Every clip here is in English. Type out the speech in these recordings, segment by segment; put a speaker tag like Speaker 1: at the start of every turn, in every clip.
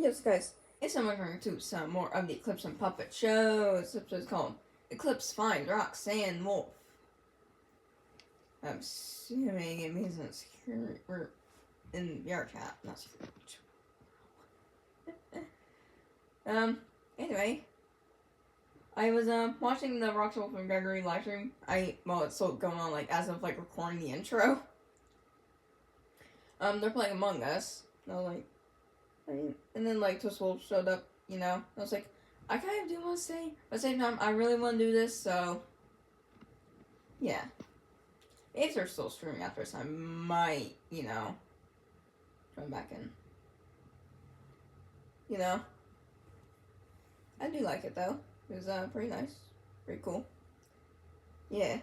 Speaker 1: Yes, guys, it's time we're going to some more of the Eclipse and Puppet Show. This episode is called Eclipse Finds Roxanne Wolf. I'm assuming it means in security, or in VR chat, not security. Anyway, I was watching the Roxanne Wolf and Gregory live stream. It's still going on, like, as of like recording the intro. They're playing Among Us. And I was like, and then like Twist Wolf showed up, you know. I was like, I kind of do want to stay, but at the same time, I really want to do this, so yeah. If they're still streaming after this, I might, you know, join back in. You know, I do like it though. It was pretty nice, pretty cool. Yeah.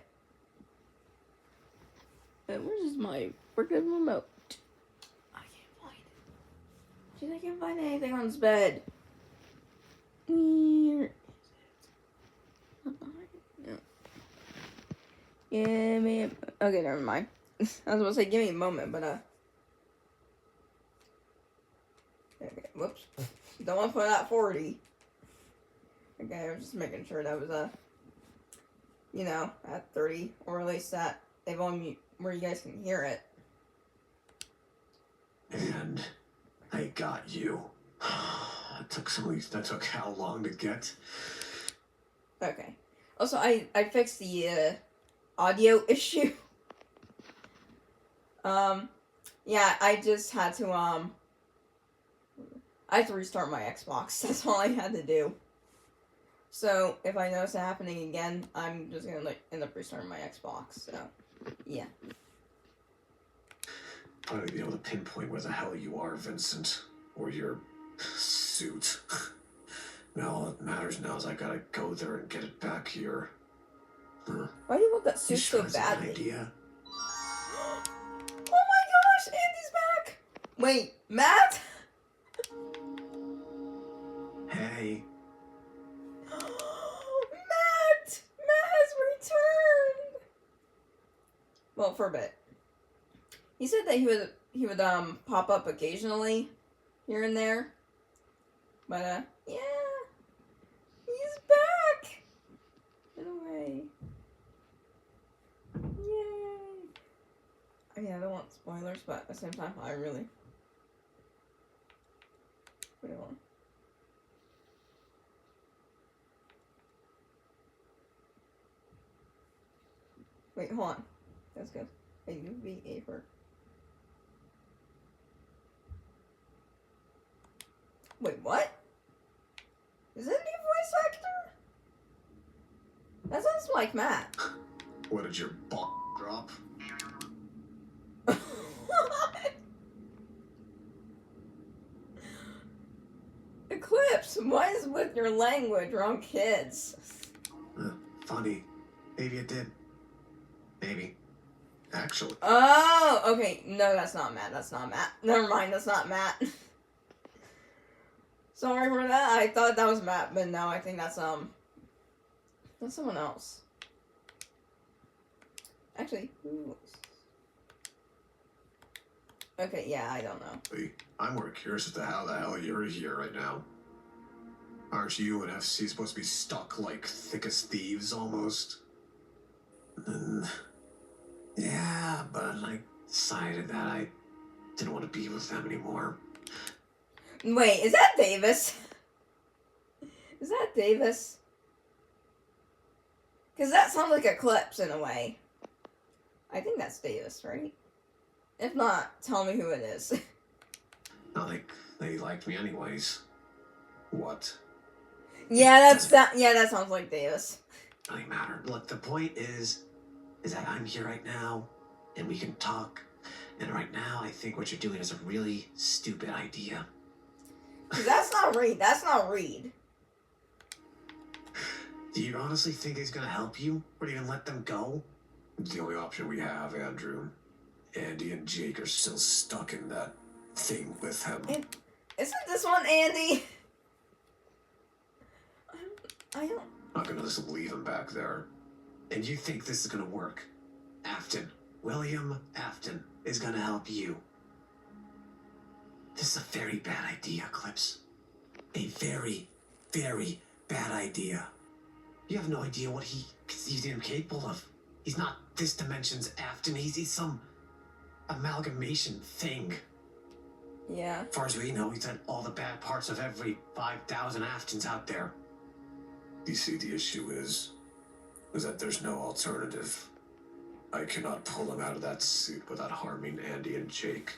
Speaker 1: Where's my freaking remote? I can't find anything on his bed. Where is it? No. Give me a... Okay, never mind. I was about to say, give me a moment, but, Okay, whoops. Don't want to put out 40. Okay, I was just making sure that was, you know, at 30, or at least at a volume where you guys can hear it.
Speaker 2: And... I got you. That took how long to get?
Speaker 1: Okay. Also, I fixed the audio issue. Yeah, I just had to I had to restart my Xbox. That's all I had to do. So if I notice it happening again, I'm just gonna end up restarting my Xbox. So yeah.
Speaker 2: Probably be able to pinpoint where the hell you are, Vincent. Or your suit. Now all that matters now is I gotta go there and get it back here. Huh.
Speaker 1: Why do you want that suit so badly?
Speaker 2: Idea?
Speaker 1: Oh my gosh, Andy's back! Wait, Matt?
Speaker 2: Hey.
Speaker 1: Matt! Matt has returned! Well, for a bit. He said that he would pop up occasionally, here and there. But yeah. He's back! In a way. Yay! I mean, I don't want spoilers, but at the same time, I really want. Wait, hold on. That's good. A UVA for. Wait, what? Is that a new voice actor? That sounds like Matt.
Speaker 2: What did your ball drop?
Speaker 1: Eclipse, what is with your language around kids?
Speaker 2: Funny. Maybe it did. Maybe. Actually.
Speaker 1: Oh, okay. No, that's not Matt. That's not Matt. Never mind, that's not Matt. Sorry for that. I thought that was Matt, but no, I think that's someone else. Actually, who? Okay, yeah, I don't know.
Speaker 2: Hey, I'm more curious as to how the hell you're here right now. Aren't you and FC supposed to be stuck like thick as thieves almost? Yeah, but I decided that I didn't want to be with them anymore.
Speaker 1: Wait, is that Davis? Is that Davis? Because that sounds like Eclipse in a way. I think that's Davis, right? If not, tell me who it is.
Speaker 2: Not like they liked me anyways. What?
Speaker 1: Yeah, that sounds like Davis.
Speaker 2: Doesn't matter. Look, the point is that I'm here right now, and we can talk. And right now, I think what you're doing is a really stupid idea.
Speaker 1: That's not Reed. That's not Reed.
Speaker 2: Do you honestly think he's gonna help you, or even let them go? It's the only option we have, Andrew. Andy and Jake are still stuck in that thing with him.
Speaker 1: Isn't this one Andy? I don't...
Speaker 2: I'm not gonna just leave him back there. And you think this is gonna work? Afton. William Afton is gonna help you. This is a very bad idea, Eclipse. a very, very bad idea. You have no idea what he conceived him capable of. He's not this dimension's Afton. He's some amalgamation thing.
Speaker 1: Yeah.
Speaker 2: As far as we know, he's had all the bad parts of every 5,000 Aftons out there. You see, the issue is that there's no alternative. I cannot pull him out of that suit without harming Andy and Jake.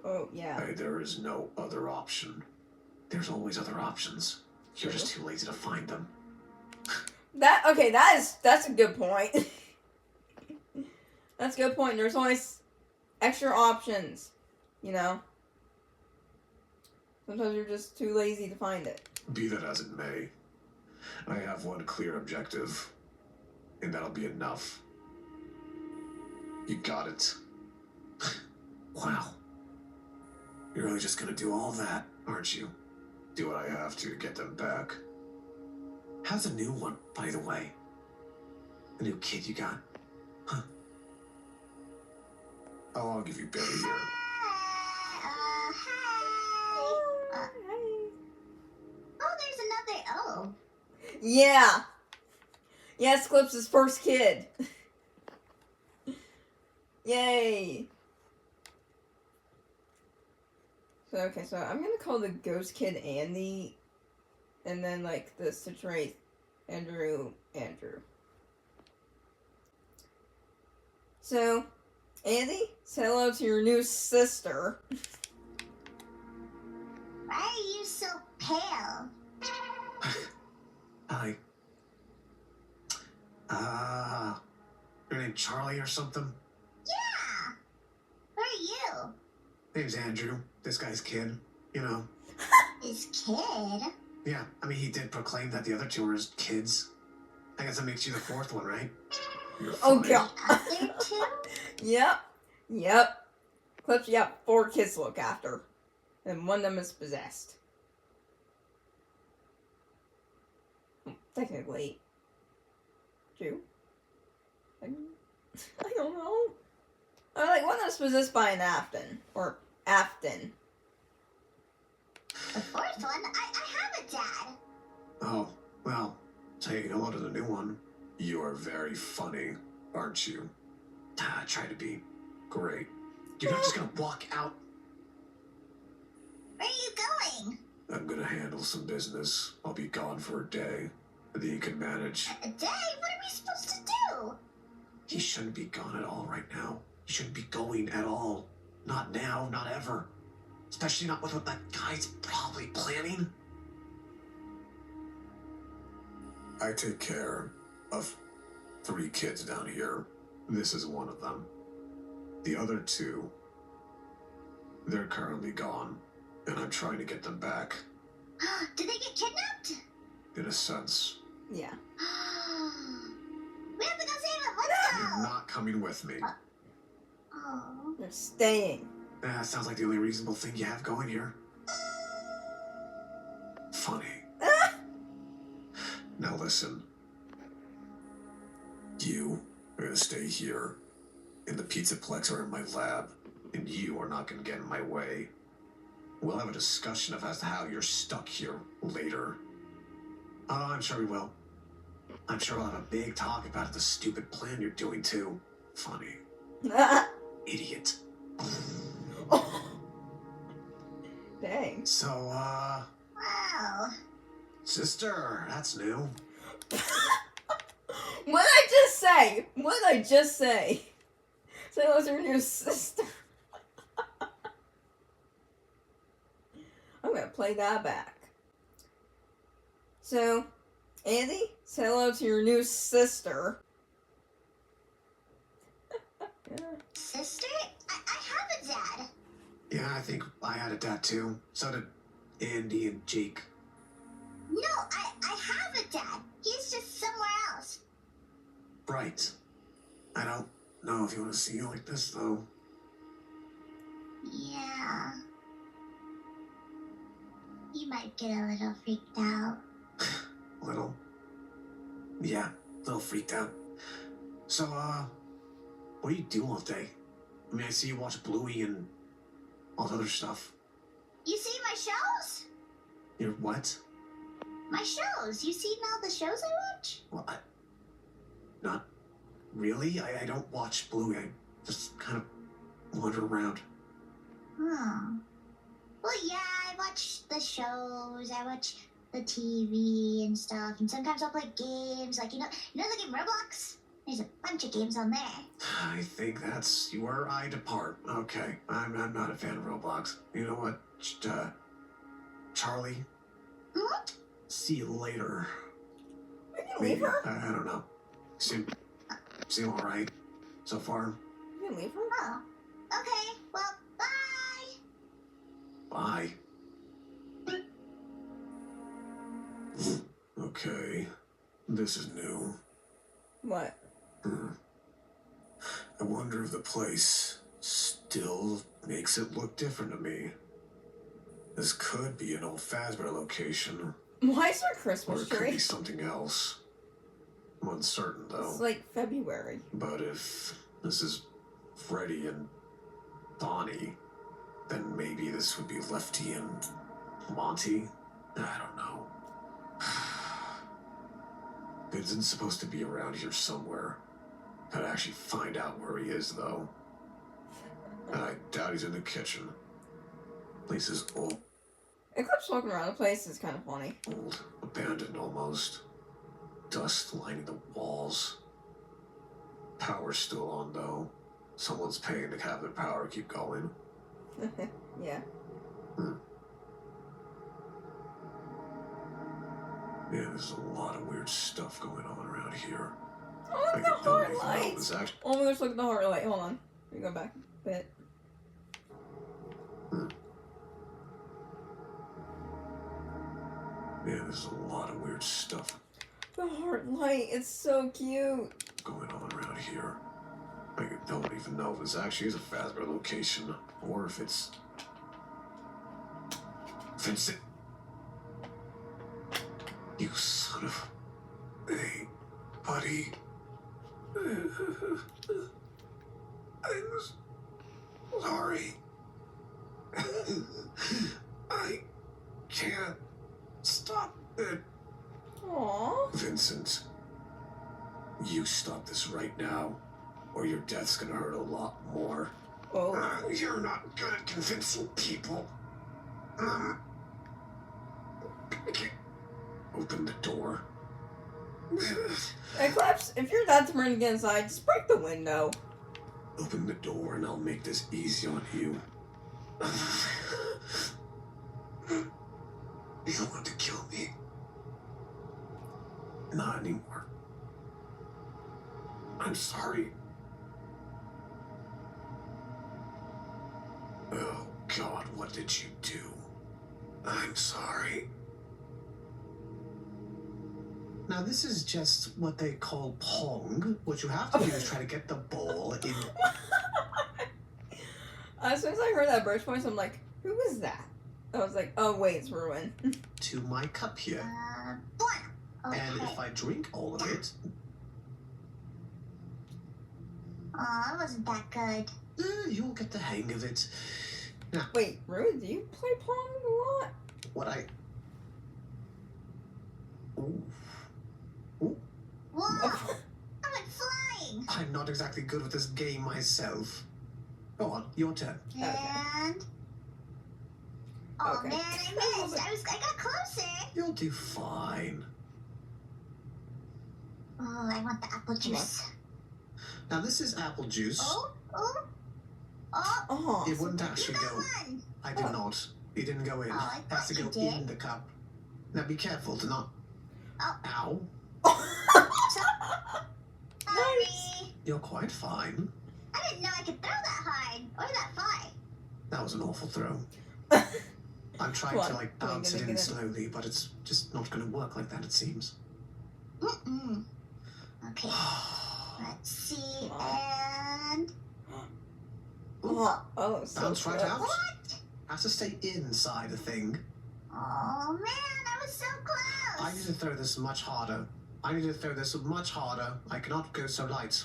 Speaker 1: Oh, yeah.
Speaker 2: There is no other option. There's always other options. You're just too lazy to find them.
Speaker 1: That's a good point. That's a good point. There's always extra options, you know? Sometimes you're just too lazy to find it.
Speaker 2: Be that as it may, I have one clear objective, and that'll be enough. You got it. Wow. You're really just gonna do all that, aren't you? Do what I have to get them back. How's the new one, by the way? The new kid you got? Huh? I'll give you Betty here.
Speaker 3: Hi. Oh, there's another O.
Speaker 1: Yeah. Yes, Eclipse's first kid. Yay. So I'm gonna call the ghost kid Andy, and then like the situation Andrew. So, Andy, say hello to your new sister.
Speaker 3: Why are you so pale?
Speaker 2: Hi. Your name Charlie or something?
Speaker 3: Yeah. Who are you?
Speaker 2: Name's Andrew. This guy's kid. You know.
Speaker 3: His kid?
Speaker 2: Yeah, I mean, he did proclaim that the other two were his kids. I guess that makes you the fourth one, right? You're
Speaker 1: Oh,
Speaker 2: funny.
Speaker 1: God.
Speaker 3: Other two?
Speaker 1: Yep. Eclipse, you got 4 kids to look after. And one of them is possessed. Technically. 2? I don't know. One of them's possessed by an Afton. Or Afton.
Speaker 3: The fourth one? I have a dad.
Speaker 2: Oh, well, say hello to the new one. You are very funny, aren't you? Try to be. Great. You're not just gonna walk out.
Speaker 3: Where are you going?
Speaker 2: I'm gonna handle some business. I'll be gone for a day. I think you can manage.
Speaker 3: A day? What are we supposed to do?
Speaker 2: He shouldn't be gone at all right now. He shouldn't be going at all. Not now, not ever. Especially not with what that guy's probably planning. I take care of 3 kids down here. This is one of them. The other 2, they're currently gone, and I'm trying to get them back.
Speaker 3: Did they get kidnapped?
Speaker 2: In a sense.
Speaker 1: Yeah.
Speaker 3: We have to go save them. Let's
Speaker 2: You're
Speaker 3: go.
Speaker 2: not coming with me.
Speaker 3: Oh.
Speaker 1: They're staying.
Speaker 2: That sounds like the only reasonable thing you have going here. Funny. Now listen. You are gonna stay here in the Pizzaplex or in my lab, and you are not gonna get in my way. We'll have a discussion of as to how you're stuck here later. Oh, I'm sure we will. I'm sure we'll have a big talk about the stupid plan you're doing too. Funny. Idiot.
Speaker 1: Dang.
Speaker 2: So,
Speaker 3: Wow.
Speaker 2: sister, that's new.
Speaker 1: What did I just say? So that was your new sister. I'm gonna play that back. So, Andy, say hello to your new sister.
Speaker 3: Sister? I have a dad.
Speaker 2: Yeah, I think I had a dad too. So did Andy and Jake.
Speaker 3: No, I have a dad. He's just somewhere else.
Speaker 2: Right. I don't know if you want to see you like this, though.
Speaker 3: Yeah. You might get a little freaked out.
Speaker 2: Little. Yeah, a little freaked out. So, what do you do all day? I mean, I see you watch Bluey and all the other stuff.
Speaker 3: You see my shows?
Speaker 2: Your what?
Speaker 3: My shows. You seen all the shows I watch?
Speaker 2: Well, not really. I don't watch Bluey. I just kind of wander around.
Speaker 3: Hmm. Well, yeah, I watch the shows. I watch the TV and stuff. And sometimes I'll play games. Like, you know the game Roblox? There's a bunch of games on there.
Speaker 2: I think that's where I depart. Okay, I'm not a fan of Roblox. You know what, Charlie?
Speaker 3: Hmm?
Speaker 2: See you later.
Speaker 1: We can leave her?
Speaker 2: I don't know. Seem all right so far.
Speaker 1: We can leave her?
Speaker 3: Oh. Okay, well, bye!
Speaker 2: Bye. Okay, this is new.
Speaker 1: What?
Speaker 2: I wonder if the place still makes it look different to me. This could be an old Fazbear location,
Speaker 1: Why is there a
Speaker 2: or
Speaker 1: Christmas
Speaker 2: it could
Speaker 1: tree?
Speaker 2: be something else. I'm uncertain though.
Speaker 1: It's like February.
Speaker 2: But if this is Freddy and Bonnie, then maybe this would be Lefty and Monty? I don't know. Vincent's supposed to be around here somewhere. Gotta actually find out where he is, though. And I doubt he's in the kitchen. Place is old,
Speaker 1: Eclipse walking around the place is kind of funny.
Speaker 2: abandoned almost. Dust lining the walls. Power's still on, though. Someone's paying to have their power keep going.
Speaker 1: Yeah.
Speaker 2: Yeah, there's a lot of weird stuff going on around here.
Speaker 1: Oh, look at the
Speaker 2: don't
Speaker 1: heart
Speaker 2: even know
Speaker 1: lights.
Speaker 2: it's actually-
Speaker 1: Oh my gosh, look at the heart light. Hold on. Let me go back a bit.
Speaker 2: Yeah, there's a lot of weird stuff
Speaker 1: The heart light, it's so cute.
Speaker 2: going on around here. I don't even know if this actually is a Fazbear location, or if it's... Vincent! You son of... Hey, buddy. I'm sorry. I can't stop it.
Speaker 1: Aww.
Speaker 2: Vincent, you stop this right now, or your death's gonna hurt a lot more.
Speaker 1: Oh.
Speaker 2: You're not good at convincing people. Open the door.
Speaker 1: Eclipse, if you're that determined to get inside, just break the window.
Speaker 2: Open the door and I'll make this easy on you. You want to kill me? Not anymore. I'm sorry. Oh, God, what did you do? I'm sorry. Now, this is just what they call Pong. What you have to do is try to get the ball in...
Speaker 1: As soon as I heard that Birch voice, I'm like, who is that? I was like, oh wait, it's Ruin.
Speaker 2: to my cup here.
Speaker 3: Blah. Okay.
Speaker 2: And if I drink all of it,
Speaker 3: Aw, it wasn't that good.
Speaker 2: you'll get the hang of it.
Speaker 1: Wait, Ruin, do you play Pong a lot?
Speaker 2: What I... Ooh.
Speaker 3: Whoa! I went flying!
Speaker 2: I'm not exactly good with this game myself. Go on, your turn.
Speaker 3: And... Oh
Speaker 1: Okay.
Speaker 3: man, I missed! I got closer!
Speaker 2: You'll do fine.
Speaker 3: Oh, I want the apple juice.
Speaker 2: Now, this is apple juice.
Speaker 3: Oh!
Speaker 1: Oh,
Speaker 2: It wouldn't
Speaker 3: You
Speaker 2: actually
Speaker 3: got
Speaker 2: go...
Speaker 3: one!
Speaker 2: I did not. It didn't go in.
Speaker 3: Oh, I
Speaker 2: It has to
Speaker 3: thought
Speaker 2: go
Speaker 3: you did.
Speaker 2: in the cup. Now, be careful to not...
Speaker 3: Oh.
Speaker 2: Ow.
Speaker 3: Sorry!
Speaker 2: You're quite fine.
Speaker 3: I didn't know I could throw that hard, or that far.
Speaker 2: That was an awful throw. I'm trying
Speaker 1: Come on,
Speaker 2: to, like,
Speaker 1: come on,
Speaker 2: bounce
Speaker 1: get
Speaker 2: it
Speaker 1: it,
Speaker 2: in
Speaker 1: get it.
Speaker 2: slowly, but it's just not going to work like that, it seems.
Speaker 3: Mm-mm. Okay, let's see,
Speaker 1: Come
Speaker 3: and...
Speaker 1: oh, so
Speaker 2: Bounce right
Speaker 1: close.
Speaker 2: out.
Speaker 3: What?
Speaker 2: Has to stay inside the thing.
Speaker 3: Oh man, I was so close!
Speaker 2: I need to throw this much harder. I cannot go so light.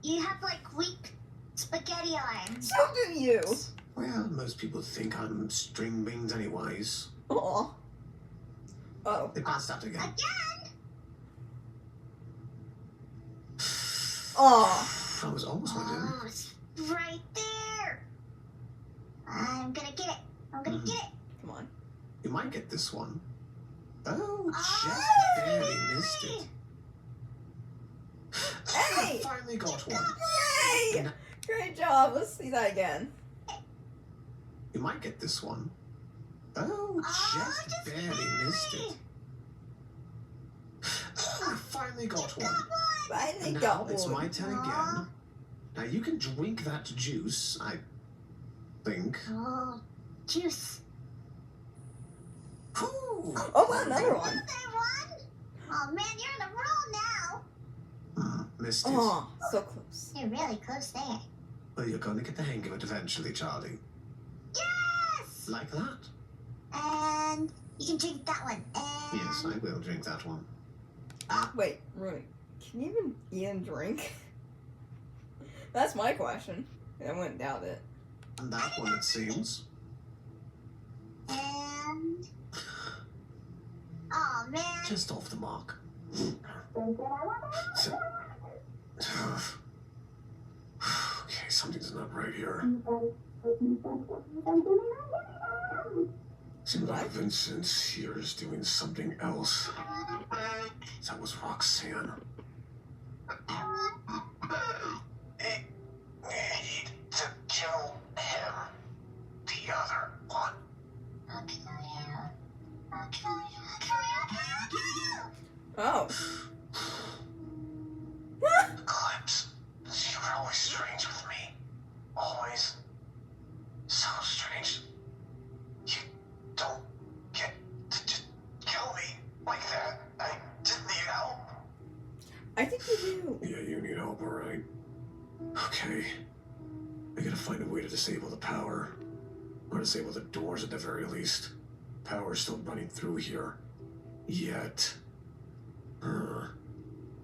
Speaker 3: You have like weak spaghetti arms.
Speaker 1: So do you.
Speaker 2: Well, most people think I'm string beans anyways.
Speaker 1: Aw. Oh.
Speaker 2: They passed out again.
Speaker 3: Again?
Speaker 1: Oh.
Speaker 2: I was almost went in.
Speaker 3: Oh, it's right there. I'm gonna get it. I'm gonna get it.
Speaker 1: Come on.
Speaker 2: You might get this one. Oh,
Speaker 3: Oh,
Speaker 2: just barely missed it.
Speaker 1: Hey!
Speaker 2: Finally got one.
Speaker 1: Yay!
Speaker 2: And
Speaker 1: Great job. Let's see that again.
Speaker 2: you might get this one. Oh, just barely missed it. I finally got one.
Speaker 1: Finally
Speaker 2: And
Speaker 1: got
Speaker 2: now it's my
Speaker 1: one.
Speaker 2: turn again. Now you can drink that juice, I think.
Speaker 3: Oh, juice.
Speaker 2: Ooh.
Speaker 1: Oh, wow, another one.
Speaker 3: Another one? Oh man, you're in a roll now.
Speaker 2: Missed it.
Speaker 1: Oh, so close.
Speaker 3: You're really close there.
Speaker 2: Well, you're gonna get the hang of it eventually, Charlie.
Speaker 3: Yes!
Speaker 2: Like that?
Speaker 3: And you can drink that one. And
Speaker 2: Yes, I will drink that one.
Speaker 1: Wait, really? Can you even eat and drink? That's my question. I wouldn't doubt it.
Speaker 2: And that one, it seems.
Speaker 3: And oh man.
Speaker 2: Just off the mark. Okay, something's not right here. Seems like Vincent here is doing something else. That was Roxanne. Need to kill him. The other one.
Speaker 3: I'll kill you. I'll kill you. I'll kill you. I'll kill you. I'll kill you.
Speaker 1: Oh.
Speaker 2: Eclipse, you were always strange with me. Always. So strange. You don't get to just kill me like that. I just need help.
Speaker 1: I think you do.
Speaker 2: Yeah, you need help, alright. Okay. I gotta find a way to disable the power. Or disable the doors at the very least. Power's still running through here. Yet.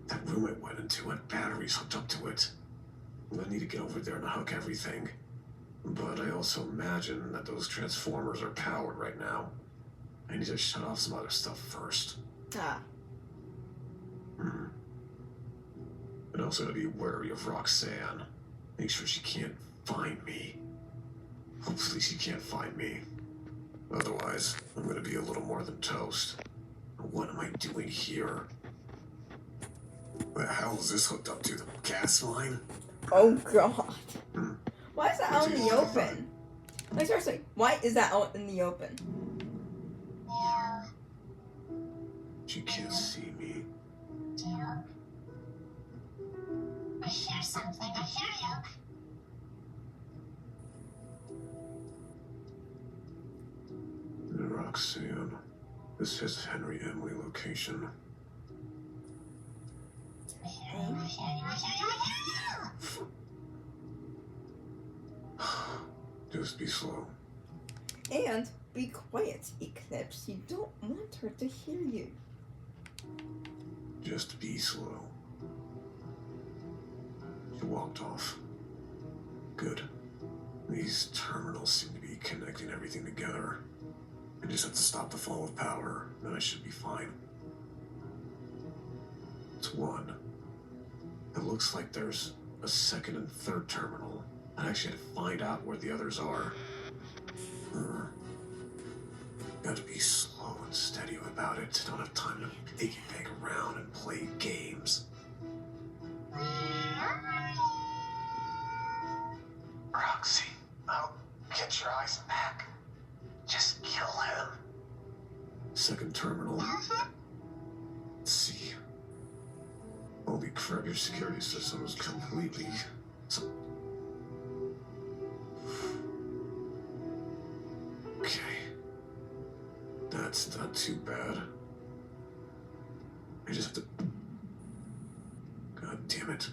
Speaker 2: That room I went into had batteries hooked up to it. I need to get over there and hook everything. But I also imagine that those transformers are powered right now. I need to shut off some other stuff first.
Speaker 1: Ah.
Speaker 2: And also to be wary of Roxanne. Make sure she can't find me. Hopefully she can't find me. Otherwise, I'm gonna be a little more than toast. What am I doing here? The hell is this hooked up to? The gas line?
Speaker 1: Oh god. Why is that out in the open? Like seriously, why is that out in the open?
Speaker 3: Yeah.
Speaker 2: She can't see me.
Speaker 3: Yeah. I hear something. I hear you.
Speaker 2: Roxanne. This is Henry Emily location.
Speaker 3: I hear you. I hear you. I hear you. I hear you.
Speaker 2: Just be slow.
Speaker 1: And be quiet, Eclipse. You don't want her to hear you.
Speaker 2: Just be slow. She walked off. Good. These terminals seem to be connecting everything together. I just have to stop the flow of power, then I should be fine. It's one. It looks like there's a second and third terminal. I actually had to find out where the others are. Gotta be slow and steady about it. Don't have time to piggyback around and play games. Roxy, I'll get your eyes back. Just kill him. Second terminal. Let's see. Holy crap, your security system is completely... Okay. That's not too bad. I just have to... God damn it.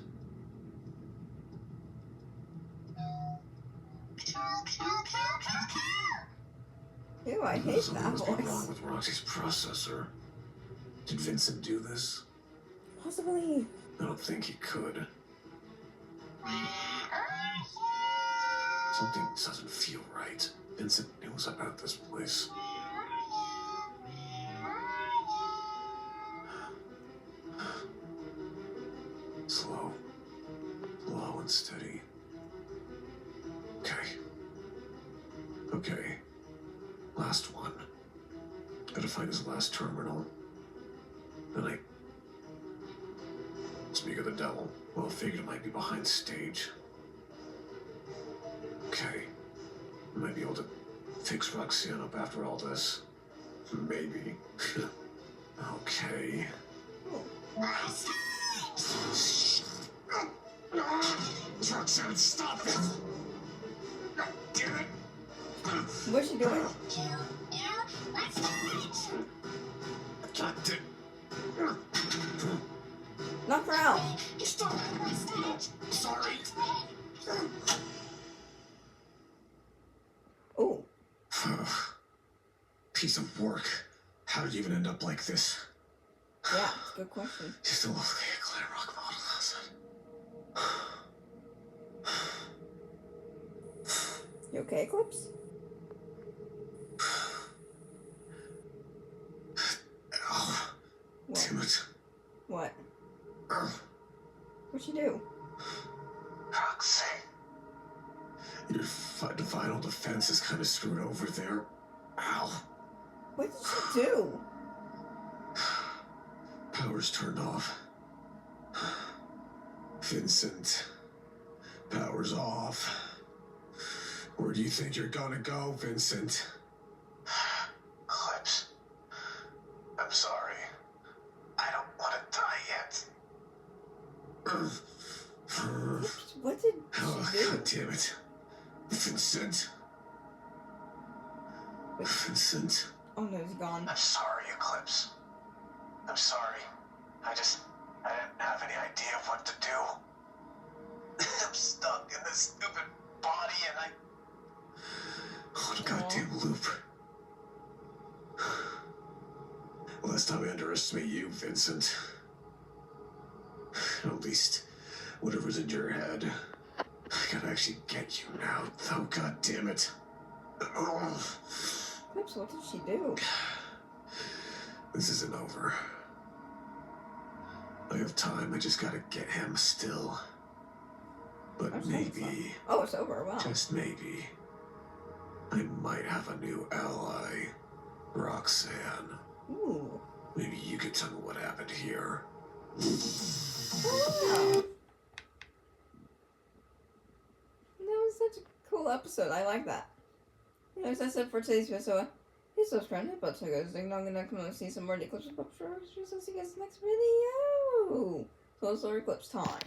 Speaker 1: Ew, I hate
Speaker 2: Something
Speaker 1: that
Speaker 2: must be wrong
Speaker 1: voice.
Speaker 2: with Roxy's processor. Did Vincent do this?
Speaker 1: Possibly.
Speaker 2: I don't think he could. Something doesn't feel right. Vincent knows about this place. Okay. Last one. Gotta find his last terminal. Then speak of the devil. Well, I figured it might be behind stage. Okay. I might be able to fix Roxanne up after all this. Maybe. Okay. Roxanne, stop it! Damn it!
Speaker 1: What's she doing?
Speaker 2: God damn.
Speaker 1: Knock her out.
Speaker 2: Stop! Sorry.
Speaker 1: Oh,
Speaker 2: Piece of work. How did you even end up like this?
Speaker 1: yeah, it's a good question.
Speaker 2: Just a lovely glam rock model, hasn't it?
Speaker 1: You okay, Eclipse?
Speaker 2: Oh,
Speaker 1: What?
Speaker 2: damn it.
Speaker 1: What?
Speaker 2: Oh,
Speaker 1: What'd she do?
Speaker 2: Roxanne. Your final defense is kind of screwed over there. Ow.
Speaker 1: What did she do?
Speaker 2: Power's turned off. Vincent. Power's off. Where do you think you're gonna go, Vincent? Eclipse. I'm sorry. I don't want to die yet.
Speaker 1: What did
Speaker 2: Oh,
Speaker 1: she do?
Speaker 2: God damn it. Vincent. Vincent.
Speaker 1: Oh no, he's gone.
Speaker 2: I'm sorry, Eclipse. I'm sorry. I didn't have any idea of what to do. I'm stuck in this stupid body and what a goddamn loop. Last time I underestimated you, Vincent. At least, whatever's in your head, I gotta actually get you now. Oh, god damn it.
Speaker 1: Eclipse, what did she do?
Speaker 2: This isn't over. I have time, I just gotta get him still. But
Speaker 1: That's
Speaker 2: maybe,
Speaker 1: Oh, it's over. Wow.
Speaker 2: just maybe, I might have a new ally. Roxanne.
Speaker 1: Ooh.
Speaker 2: Maybe you could tell me what happened here.
Speaker 1: Oh, wow. That was such a cool episode. I like that. Anyways, that's it for today's video. Please subscribe to the button, guys. I'm gonna come and see some more Eclipse Pop Shores. See you guys next video. So it's Eclipse time.